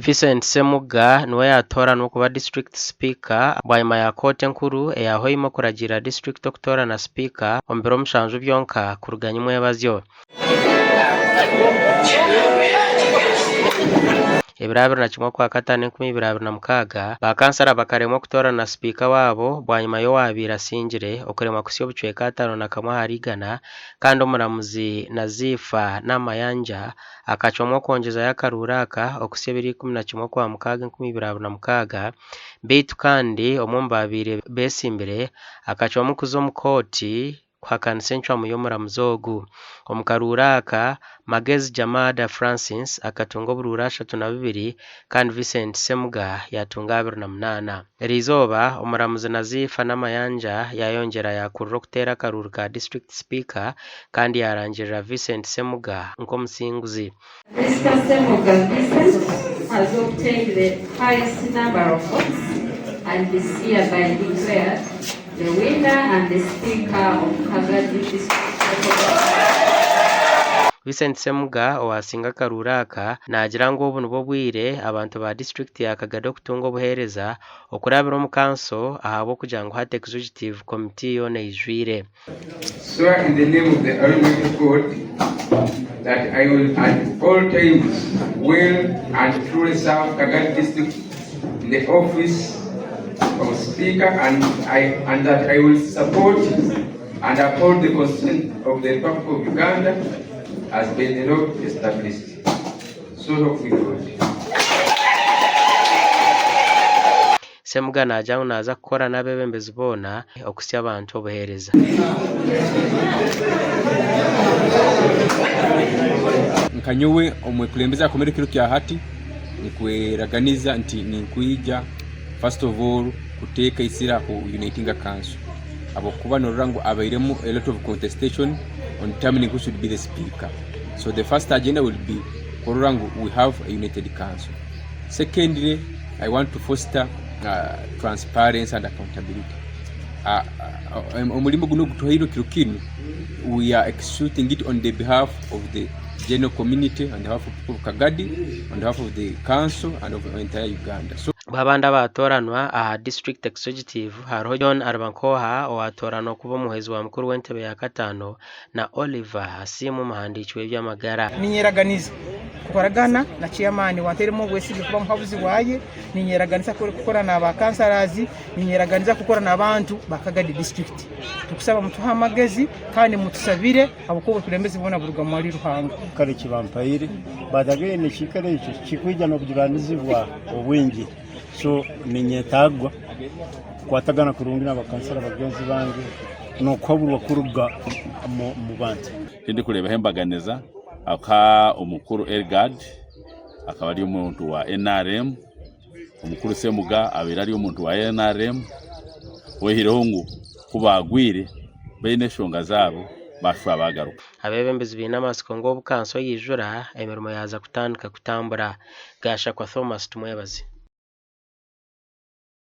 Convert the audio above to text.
Vincent Semuga niwe yatoranwa kuba district speaker bwanyuma ya kote nkuru eyahoyimo kuragira district okutora na speaker ombero mushanju byonka kuruganya mwebazyo. Ebirabiro na kimwe kwa katano 2026 bakansara bakaremwa kutora na speaker wabo bwanyuma yo wabira singire okuremwa kusyo bucweka atano na kamwe harigana kandi omuramuzi Nazifa n'amayanja akacomwa kwongeza yakaruraka okusyo 11 kwa mukaga 2026 bitu kandi omumbabire besimbire akacomwa kuzo mukoti kwa kansenchwa muyomuramuzi ogu omukaruraka Magezi Jamada Francis akatunga burura 32 kandi Vincent Semuga yatunga 28. Rizoba omuramuzi Nazifa n'amayanja yayongera yakurura kutera karuru ka district speaker kandi yarangirira Vincent Semuga nkomusinguzi. Mr. Semuga Vincent has obtained the highest number of votes and is hereby declared the winner and the speaker of Kagadi district. Vincent Semuga owasinga karuraka nagira ngo obu nibo bwire abantu ba district ya Kagado kutunga obuhereza okurabira mu council ahabo kugira ngo hate executive committee yone ijwire. So in the name of the Almighty God that I will at all times will and truly serve Kagadi district in the office of speaker and that I will support and uphold the constitution of the Republic of Uganda has been established. So help me God. Semuga najya naza gukora n'abebembezi bona okusya abantu obuhereza. Nkanyowe omwekulembeza akomere kiro kya hati nikweraganiza nti ninkwija first of all kuteka isira ku uniting council abo kuba norango abairemu a lot of contestation on determining who should be the speaker. So the first agenda will be Korangu we have a united council. Secondly, I want to foster transparency and accountability. Omulimo guno gutohiro kirukinu we are executing it on the behalf of the general community, on behalf of people of Kagadi, on behalf of the council and of entire Uganda. So babanda batoranwa aha district executive hariho John Arbankoha owatoranwa kuba muhezi wa mukuru w'entebe ya katano na Oliver Hasimu muhandikiwe by'amagara. Ninyeraganiza kukoragana na chairman wateremo bwesige kuba muhabuzi waye, ninyeraganiza gukora na bakansarazi, ninyeraganiza gukora na abantu bakagadi district. Tukusaba mutuha amagezi kandi mutusabire abukobwa kurembeze bona buruga muri ruhanga kare kibampayire badagene kikare icyo kikwija no kugiranizibwa obwingi. So ninyetagwa kwatagana kurungi n'abakansara bagenzi bange no kwabulwa kuruga mu bantu ndi kureba hembaganiza aka umukuru Elgad akaba ari umuntu wa NRM, umukuru Semuga abira ari umuntu wa NRM wehireho ngo kubagwire bene shonga zabo bashwa bagaruka. Abebembezi b'inamasiko ngo bukanso yijura emirimo yaza kutandika kutambura gasha kwa Thomas tumwebazi.